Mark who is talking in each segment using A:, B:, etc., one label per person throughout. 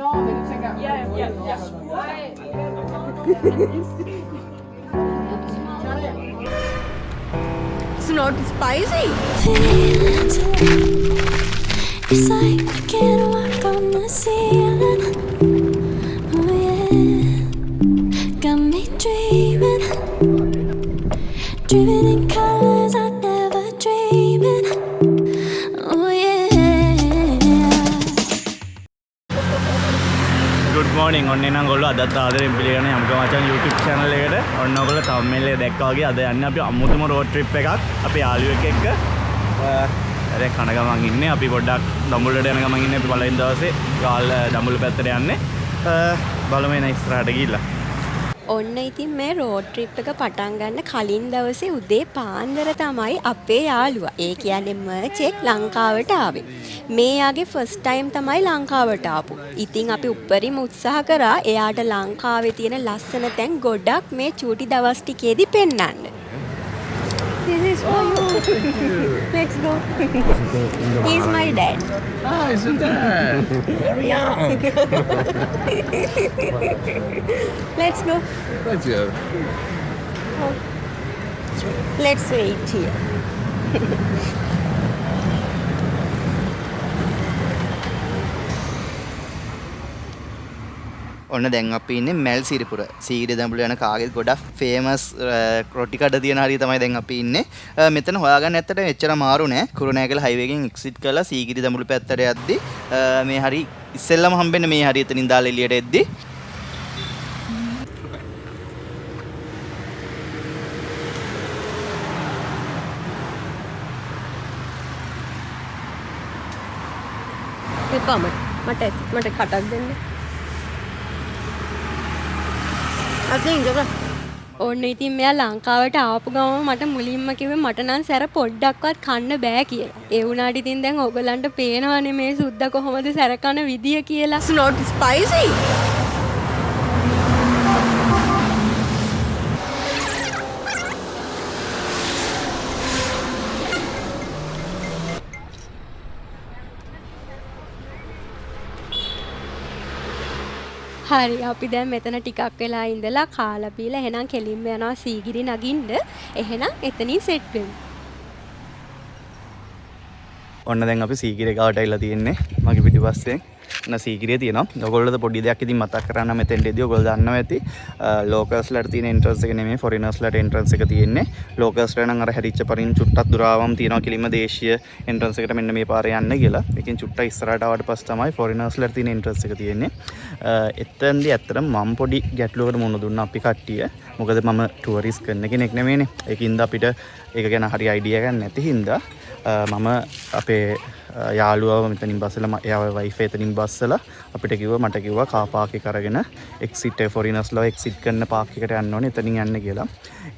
A: No, then it's like a... Yeah.
B: It's not spicy.
C: Feelings. It's like I can't walk on the ceiling. Oh yeah, got me dreaming, dreaming in colors I never dreamed. Oh yeah.
D: Good morning. ඔන්න එනම් ඔයගොල්ලෝ අදත් ආදරෙන් පිළිගන්නේ යම්ක මචං YouTube channel එකට. ඔන්න ඔයගොල්ලෝ thumbnail එක දැක්කා වගේ අද යන්නේ අපි අමුතුම road trip එකක්. අපේ යාළුවෙක් එක්ක. දැන් කන ගමන් ඉන්නේ. අපි පොඩ්ඩක් දඹුල්ලට යන ගමන් ඉන්නේ. අපි පළවෙනි දවසේ ගාල් දඹුල්ල පැත්තට යන්නේ. බලමු එන ඉස්සරහට ගිහිල්ලා.
B: ඔන්න ඉතින් මේ රෝඩ් ට්‍රිප් එක පටන් ගන්න කලින් දවසේ උදේ පාන්දර තමයි අපේ යාළුවා. ඒ කියන්නේ මර්චෙක් ලංකාවට ආවේ. මේ යාගේ ෆස්ට් ටයිම් තමයි ලංකාවට ආපු. ඉතින් අපි උපරිම උත්සාහ කරා එයාට ලංකාවේ තියෙන ලස්සන තැන් ගොඩක් මේ චූටි දවස් ටිකේදී පෙන්වන්න. This is for you. Let's go. He's my dad.
A: Ah, isn't that? Very young.
B: Let's go.
A: Let's go.
B: Let's wait here.
D: ඔන්න දැන් අපි ඉන්නේ මැල් සිරිපුර. සීගිරිය දඹුල්ල යන කාගෙත් ගොඩක් ෆේමස් රොටි කඩ තියෙන හරිය තමයි දැන් අපි ඉන්නේ. මෙතන හොයාගන්න ඇත්තට එච්චර මාරු නෑ. කුරුණෑගල හයිවේ එකෙන් එක්සිට් කරලා සීගිරිය දඹුල්ල පැත්තට යද්දි මේ හරි ඉස්සෙල්ලම හම්බෙන්නේ මේ හරිය එතනින් දාලා එළියට එද්දි.
B: එපා මට කටක් දෙන්න. ඔන්න ඉතින් මෙයා ලංකාවට ආපු ගමන් මට මුලින්ම කිව්වේ මට නම් සැර පොඩ්ඩක්වත් කන්න බෑ කියලා. ඒ වුණාට ඉතින් දැන් ඔයගලන්ට පේනවනේ මේ සුද්දා කොහොමද සැර කන විදිය කියලා. It's not spicy. හරි අපි දැන් මෙතන ටිකක් වෙලා ඉඳලා කාලා බීලා එහෙනම් කෙලින්ම යනවා සීගිරි නගින්න. එහෙනම් එතනින් සෙට් වෙමු.
D: ඔන්න දැන් අපි සීගිරිය ගාවට ඇවිල්ලා තියෙන්නේ. මගේ පිටිපස්සෙන් ඔන්න සීගිරිය තියෙනවා. ඔයගොල්ලෝද පොඩි දෙයක් ඉතින් මතක් කරගන්න මෙතෙන්දී ඔයගොල්ලෝ දන්නවා ඇති. ලෝකල්ස්ලාට තියෙන එන්ට්‍රන්ස් එක නෙමෙයි ෆොරිනර්ස්ලාට එන්ට්‍රන්ස් එක තියෙන්නේ. ලෝකල්ස්ලා නම් අර හැරිච්ච පරින් චුට්ටක් දුර ආවම තියෙනවා කිලිම දේශීය එන්ට්‍රන්ස් එකට මෙන්න මේ පාරේ යන්න කියලා. ඒකෙන් චුට්ටක් ඉස්සරහට ආවට පස්සේ තමයි ෆොරිනර්ස්ලාට තියෙන එන්ට්‍රන්ස් එක තියෙන්නේ. එතෙන්දී ඇත්තටම මම පොඩි ගැටලුවකට මුහුණ දුන්නා අපි කට්ටිය. මොකද මම ටුවරිස්ට් කරන කෙනෙක් නෙමෙයිනේ. ඒකින්ද අපිට ඒක ගැන හරි අයිඩියා ගන්න නැති හින්දා මම අපේ යාළුවව මෙතනින් බස්සලා එයාගේ වයිෆ් එතනින් බස්සලා අපිට කිව්වා මට කිව්වා කාර් පාක් එක අරගෙන එක්සිට් ෆොරිනර්ස්ලා එක්සිට් කරන පාක් එකට යන්න ඕනේ එතනින් යන්න කියලා.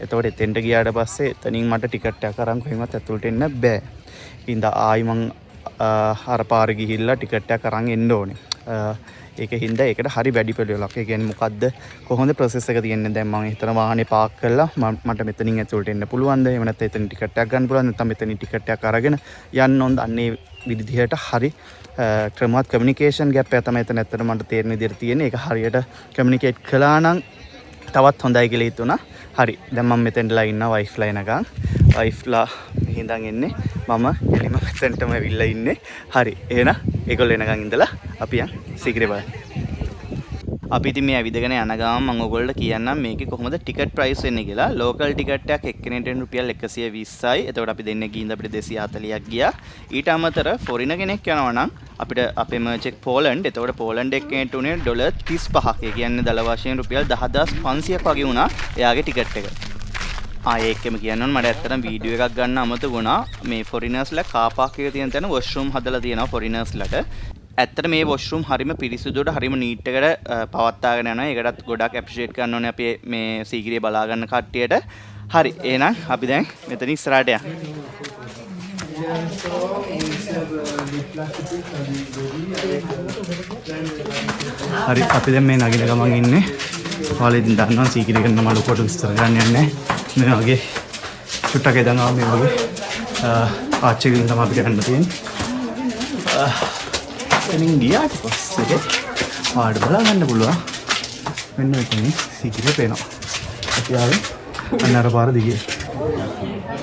D: එතකොට එතෙන්ට ගියාට පස්සේ එතනින් මට ටිකට් එකක් අරන් කොහෙන්වත් ඇතුළට එන්න බෑ. ඉතින් ආයි මං අර පාරේ ගිහිල්ලා ටිකට් එකක් අරන් එන්න ඕනේ. ඒක හින්දා ඒකට හරි වැඩි පිළිවෙලක්. ඒ කියන්නේ මොකද්ද කොහොමද ප්‍රොසෙස් එක තියෙන්නේ? දැන් මම හිතන වාහනේ පාක් කරලා මට මෙතනින් ඇතුළට එන්න පුළුවන්ද? එහෙම නැත්නම් එතන ටිකට් එකක් ගන්න පුළුවන්ද? නැත්නම් මෙතනින් ටිකට් එකක් අරගෙන යන්න ඕනද? අන්නේ විදිහට හරි ක්‍රමවත් කමියුනිකේෂන් ගැප් එක තමයි එතන ඇත්තට මට තේරෙන විදිහට තියෙන්නේ. ඒක හරියට කමියුනිකේට් කළා නම් තවත් හොඳයි කියලා හිතුණා. හරි දැන් මම මෙතෙන්ටලා ඉන්නවා වයිෆ්ලා එනකන්. වයිෆ්ලා මෙහිඳන් එන්නේ. මම එළිම මෙතෙන්ටම ඇවිල්ලා ඉන්නේ. හරි එහෙනම් ඒගොල්ලෝ එනකන් ඉඳලා අපි යන් සීගිරිය බලන්න. අපි ඉතින් මේ ඇවිදගෙන යන ගමන් මම ඔයගොල්ලෝ කියන්නම් මේකේ කොහොමද ටිකට් ප්‍රයිස් වෙන්නේ කියලා. ලෝකල් ටිකට් එකක් එක්කෙනෙක්ට රුපියල් 120යි. එතකොට අපි දෙන්නේ ගිහින් අපිට 240ක් ගියා. ඊට අමතර ෆොරින කෙනෙක් යනවා නම් අපිට අපේ මර්චෙක් පෝලන්ඩ්. එතකොට පෝලන්ඩ් එක්කෙනෙක්ට උනේ $35ක්. ඒ කියන්නේ දල වශයෙන් රුපියල් 10500ක් වගේ වුණා එයාගේ ටිකට් එක. ඒකෙම කියන්න මට ඇත්තටම වීඩියෝ එකක් ගන්න අමතක වුණා. මේ ෆොරිනර්ස්ලා කාර් පාක් එකේ තියෙන තැන වොෂ්රූම් හදලා තියෙනවා ෆොරිනර්ස්ලාට. ඇත්තට මේ වොෂ්රූම් හරිම පිරිසිදුවට හරිම නීට් එකට පවත්වාගෙන යනවා. ඒකටත් ගොඩක් ඇප්‍රීෂিয়েට් කරන්න ඕනේ අපි මේ සීගිරිය බලා ගන්න කට්ටියට. හරි එහෙනම් අපි දැන් මෙතන ඉස්සරහට යමු. හරි අපි දැන් මේ නගින ගමන් ඉන්නේ. ඔයාලා ඉතින් දන්නවා සීගිරිය කරන මලු කොට විස්තර ගන්න යන්නේ. මේ වගේ චුට්ටක් එදන් ආව මේ වගේ ආච්චිගෙන් තමයි අපිට යන්න තියෙන්නේ. එනින් ගියාට පස්සේ පාඩ බලා ගන්න පුළුවන්. මෙන්න මෙතන සීගිරිය පේනවා. අපි ආවේ අන්න අර පාර දිගේ.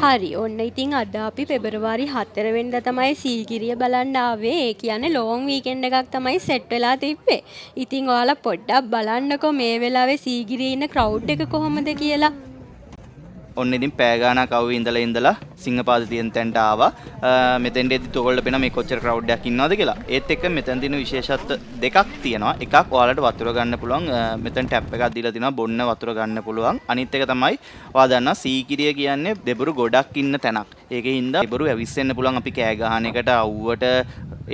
B: හරි ඔන්න ඉතින් අද අපි පෙබරවාරි 4 වෙනිදා තමයි සීගිරිය බලන්න ආවේ. ඒ කියන්නේ ලොන් වීකෙන්ඩ් එකක් තමයි සෙට් වෙලා තිබ්බේ. ඉතින් ඔයාලා පොඩ්ඩක් බලන්නකෝ මේ වෙලාවේ සීගිරියේ ඉන්න ක්‍රවුඩ් එක කොහොමද කියලා.
D: ඔන්න ඉතින් පෑ ගානක් අවුවේ ඉඳලා සිංහපාද තියෙන තැනට ආවා. මෙතෙන්ට එද්දිත් ඔයගොල්ලෝ පේනවා මේ කොච්චර ක්‍රවුඩ් එකක් ඉන්නවද කියලා. ඒත් එක්ක මෙතන තියෙන විශේෂත්ව දෙකක් තියෙනවා. එකක් ඔයාලට වතුර ගන්න පුළුවන්. මෙතන ටැප් එකක් දීලා තිනවා බොන්න වතුර ගන්න පුළුවන්. අනිත් එක තමයි ඔයා දන්නා සීගිරිය කියන්නේ දෙබරු ගොඩක් ඉන්න තැනක්. ඒකේ හින්දා දෙබරු ඇවිස්සෙන්න පුළුවන් අපි කෑ ගහන එකට අවුවට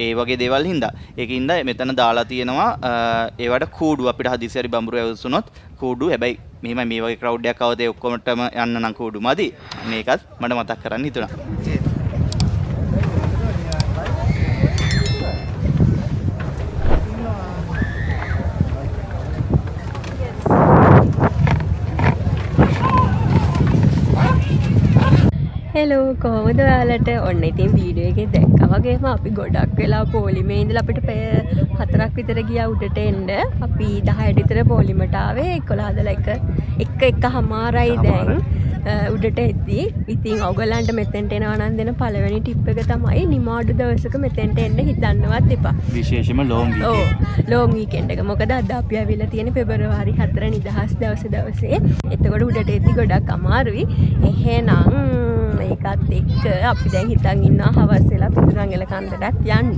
D: ඒ වගේ දේවල් හින්දා. ඒකින්ද මෙතන දාලා තියෙනවා ඒවට කූඩු අපිට හදිසි හරි බඹරු ඇවිස්සුනොත් කූඩු. හැබැයි මෙහෙම මේ වගේ ක්‍රවුඩ් එකක් આવද ඒ ඔක්කොමටම යන්න නම් කූඩු මදි. මේකත් මට මතක් කරන්න හිතුණා.
B: හෙලෝ කොහොමද ඔයාලට? ඔන්න ඉතින් වීඩියෝ එකේ දැක්කා වගේම අපි ගොඩක් වෙලා පොලිමේ ඉඳලා අපිට පැය 4ක් විතර ගියා උඩට එන්න. අපි 10ට විතර පොලිමට ආවේ. 11 1:00යි දැන් උඩට එද්දී. ඉතින් ඔයගලන්ට මෙතෙන්ට එනවා නම් දෙන පළවෙනි ටිප් එක තමයි නිමාඩු දවසක මෙතෙන්ට එන්න හිතන්නවත් එපා.
D: විශේෂයෙන්ම ලොන් වීකෙන්ඩ්.
B: ලොන් වීකෙන්ඩ් එක. මොකද අද අපි ආවිලා තියෙන පෙබරවාරි 4 නිදහස් දවසේ. එතකොට උඩට එද්දී ගොඩක් අමාරුයි. එහෙනම් ඒකත් එක්ක අපි දැන් හිතන් ඉන්නවා හවස් වෙලා පිටුරංගල කන්දටත් යන්න.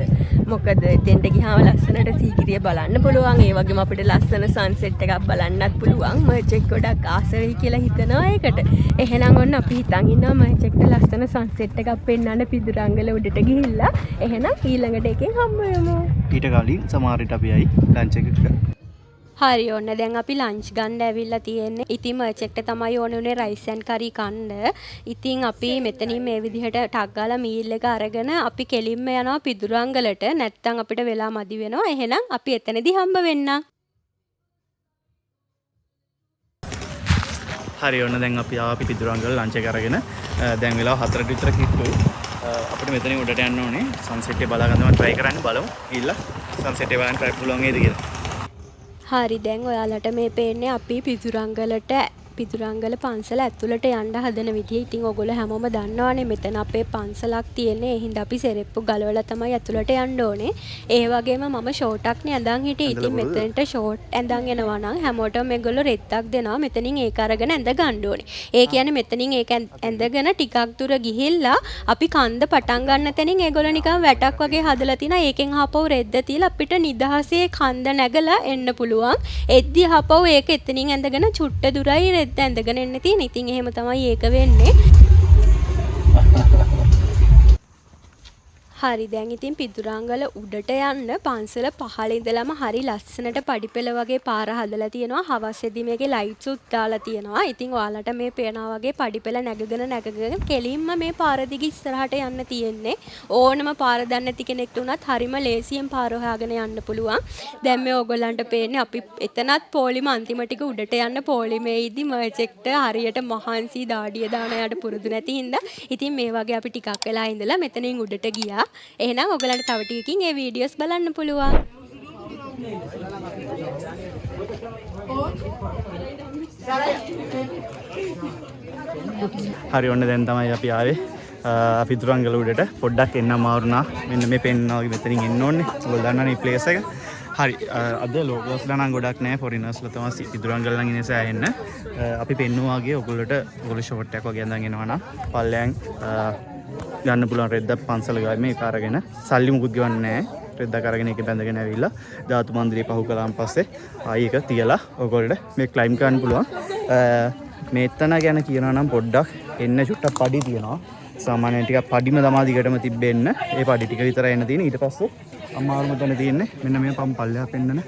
B: මොකද එතෙන්ට ගියාම ලස්සනට සීගිරිය බලන්න පුළුවන්. ඒ වගේම අපිට ලස්සන සන්සෙට් එකක් බලන්නත් පුළුවන්. මර්ච් එක ගොඩක් ආස වෙයි කියලා හිතනවා ඒකට. එහෙනම් ඔන්න අපි හිතන් ඉන්නවා මර්ච් එකට ලස්සන සන්සෙට් එකක් පෙන්වන්න පිටුරංගල උඩට ගිහිල්ලා. එහෙනම් ඊළඟට එකෙන් හම්බ වෙමු.
D: ඊට කලින් සමහර විට අපි ආයි ලන්ච් එකකට.
B: හරි ඔන්න දැන් අපි ලන්ච් ගන්න ඇවිල්ලා තියෙන්නේ. ඉතින් මර්ච් එකට තමයි ඕනේ රයිස් ඇන්ඩ් කරි කන්න. ඉතින් අපි මෙතනින් මේ විදිහට ටක් ගාලා මීල් එක අරගෙන අපි කෙලින්ම යනවා පිදුරංගලට. නැත්තම් අපිට වෙලා මදි වෙනවා. එහෙනම් අපි එතනදී හම්බ වෙන්නම්.
D: හරි ඔන්න දැන් අපි ආවා පිදුරංගල ලන්ච් එක අරගෙන. දැන් වෙලාව 4ට විතර කිට්ටුයි. අපිට මෙතනින් උඩට යන්න ඕනේ. සන්සෙට් එක බලා ගන්න try කරන්න බලමු. ඊළඟ සන්සෙට් එක බලන්න try පුළුවන් වේද කියලා.
B: හරි දැන් ඔයාලට මේ පේන්නේ අපි පිදුරංගල පන්සල ඇතුළට යන්න හදන විදිය. ඉතින් ඔයගොල්ලෝ හැමෝම දන්නවනේ මෙතන අපේ පන්සලක් තියෙන්නේ. ඒ හින්දා අපි සෙරෙප්පු ගලවලා තමයි ඇතුළට යන්න ඕනේ. ඒ වගේම මම ෂෝට්ක් නේ ඇඳන් හිටියේ. ඉතින් මෙතනට ෂෝට් ඇඳන් එනවා නම් හැමෝටම මේගොල්ලෝ රෙත්තක් දෙනවා. මෙතනින් ඒක අරගෙන ඇඳ ගන්න ඕනේ. ඒ කියන්නේ මෙතනින් ඒක ඇඳගෙන ටිකක් දුර ගිහිල්ලා අපි කන්ද පටන් ගන්න තැනින් ඒගොල්ලෝ නිකන් වැටක් වගේ හදලා තිනා. ඒකෙන් ආපහු රෙද්ද තියලා අපිට නිදහසේ කන්ද නැගලා එන්න පුළුවන්. එද්දි ආපහු ඒක එතනින් ඇඳගෙන චුට්ට දුරයි රෙද්ද ඇඳගෙන එන්න තියෙන. ඉතින් එහෙම තමයි ඒක වෙන්නේ. හරි දැන් ඉතින් පිදුරංගල උඩට යන්න පන්සල පහළ ඉඳලම හරි ලස්සනට පඩිපෙළ වගේ පාර හදලා තියෙනවා. හවසේදී මේකේ ලයිට්ස් උත් දාලා තියෙනවා. ඉතින් ඔයාලට මේ පේනා වගේ පඩිපෙළ නැගගෙන කෙලින්ම මේ පාර දිගේ ඉස්සරහට යන්න තියෙන්නේ. ඕනම පාර දන්නේ නැති කෙනෙක්ට උනත් හරිම ලේසියෙන් පාර හොයාගෙන යන්න පුළුවන්. දැන් මේ ඕගොල්ලන්ට පේන්නේ අපි එතනත් පොලිම අන්තිම ටික උඩට යන්න පොලිමේදී මර්ච් එකට හරියට මහන්සි දාඩිය දාන යට පුරුදු නැති හින්දා ඉතින් මේ වගේ අපි ටිකක් වෙලා ඉඳලා මෙතනින් උඩට ගියා. එහෙනම් ඔයගලන්ට තව ටිකකින් මේ වීඩියෝස් බලන්න පුළුවන්.
D: හරි ඔන්න දැන් තමයි අපි ආවේ පිදුරංගල උඩට. පොඩ්ඩක් එන්න අමාරුණා. මෙන්න මේ පෙන්නවා වගේ මෙතනින් එන්න ඕනේ. ඔයගොල්ලෝ දන්නවනේ මේ ප්ලේස් එක. හරි අද ලෝකල්ස්ලා නම් ගොඩක් නැහැ. ෆොරිනර්ස්ලා තමයි පිදුරංගල නම් ඉන්නේ සෑහෙන්න. අපි පෙන්නවා වගේ ඔයගොල්ලෝ ෂෝට් එකක් වගේ අඳන් එනවා නම් පල්ලෙන් ගන්න පුළුවන් රෙද්දක් පන්සල ගාවේ මේක අරගෙන සල්ලි මුකුත් ගවන්නේ නැහැ. රෙද්දක් අරගෙන ඒක බැඳගෙන ඇවිල්ලා ධාතු මන්දිරේ පහු කළාන් පස්සේ ආයි ඒක තියලා ඔයගොල්ලෝ මේ ක්ලයිම් කරන්න පුළුවන්. මේතන ගැන කියනවා නම් පොඩ්ඩක් එන්න චුට්ටක් පඩි තියෙනවා. සාමාන්‍යයෙන් ටිකක් පඩිම තමා දිගටම තිබෙන්න. ඒ පඩි ටික විතරයි එන්න තියෙන්නේ. ඊට පස්සේ අමාරුම තැන තියෙන්නේ මෙන්න මේ පල්ලෙහා පෙන්නන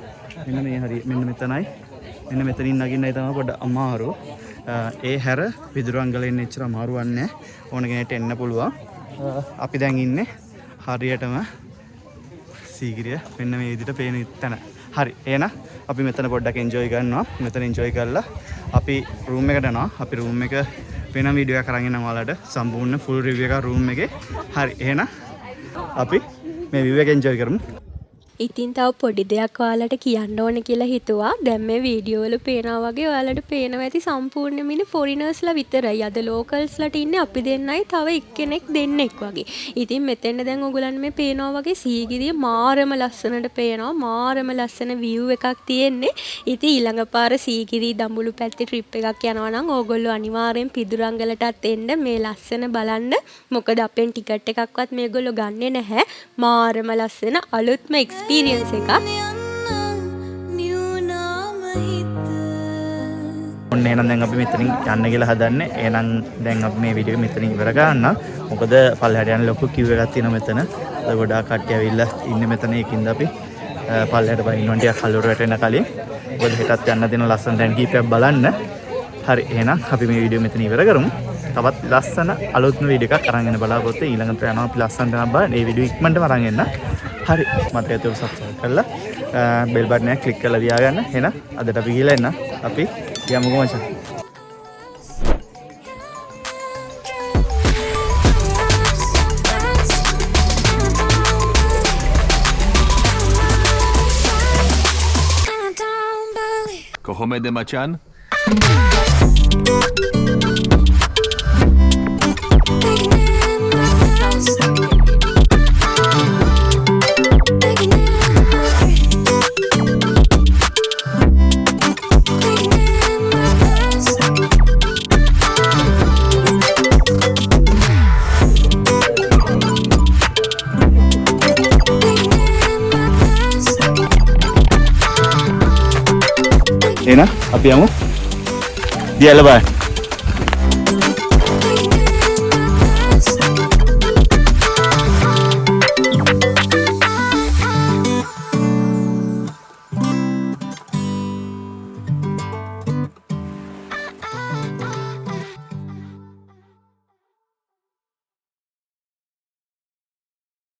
D: මෙන්න මේ හරිය මෙන්න මෙතනයි. මෙන්න මෙතනින් නගින්නයි තමයි පොඩ්ඩක් අමාරු. ඒ හැර පිදුරංගලෙන් එච්චර අමාරු වන්නේ ඕන කෙනෙක්ට එන්න පුළුවන්. අපි දැන් ඉන්නේ හරියටම සීගිරිය මෙන්න මේ විදිහට පේන තැන. හරි එහෙනම් අපි මෙතන පොඩ්ඩක් එන්ජොයි කරනවා. මෙතන එන්ජොයි කරලා අපි රූම් එකට යනවා. අපි රූම් එක වෙන වීඩියෝ එකක් අරන් එනවා ඔයාලට සම්පූර්ණ ෆුල් රිවිව් එකක් රූම් එකේ. හරි එහෙනම් අපි මේ view එක එන්ජොයි කරමු.
B: ඉතින් තව පොඩි දෙයක් ඔයාලට කියන්න ඕන කියලා හිතුවා. දැන් මේ වීඩියෝ වල පේනවා වගේ ඔයාලට පේනවා ඇති සම්පූර්ණයෙන්ම ඉන්නේ ෆොරිනර්ස්ලා විතරයි. අද ලෝකල්ස්ලාට ඉන්නේ අපි දෙන්නයි තව එක්කෙනෙක් දෙන්නෙක් වගේ. ඉතින් මෙතෙන් දැන් ඔයගොල්ලන් මේ පේනවා වගේ සීගිරිය මාරම ලස්සනට පේනවා. මාරම ලස්සන view එකක් තියෙන්නේ. ඉතින් ඊළඟ පාර සීගිරි දඹුලු පැත්තේ ට්‍රිප් එකක් යනවා නම් ඕගොල්ලෝ අනිවාර්යෙන් පිදුරංගලටත් එන්න මේ ලස්සන බලන්න. මොකද අපෙන් ටිකට් එකක්වත් මේගොල්ලෝ ගන්නෙ නැහැ. මාරම ලස්සන අලුත්ම එක්ස්පීරියන්ස් එකක්.
D: ඔන්න එහෙනම් දැන් අපි මෙතනින් යන්න කියලා හදන්නේ. එහෙනම් දැන් අපි මේ වීඩියෝ මෙතනින් ඉවර ගන්න. මොකද පල්ලෙහාට යන ලොකු කිව් එකක් තියෙනවා මෙතන. ඒ ගොඩාක් කට්ටිය ඇවිල්ලා ඉන්නේ මෙතන. ඒකින්ද අපි පල්ලෙහාට බහින්න ටිකක් කලුර වැටෙන්න කලින්. මොකද හෙටත් යන්න දෙන ලස්සන තැන් කීපයක් බලන්න. හරි එහෙනම් අපි මේ වීඩියෝ මෙතන ඉවර කරමු. තවත් ලස්සන අලුත්ම වීඩියෝ එකක් අරන් එන්න බලාපොරොත්තු. ඊළඟට යනවා අපි ලස්සන තැනක් බලන්න. මේ වීඩියෝ ඉක්මනටම අරන් එන්න. හරි මට ඒතර සබ්ස්ක්‍රයිබ් කරලා බෙල් බටන් එක ක්ලික් කරලා තියාගන්න. එහෙනම් අදට අපි ගිහලා එන්න. අපි යමුකෝ මචං.
A: කොහොමද මචන්?
D: එහෙනම් අපි යමු. දියල බය.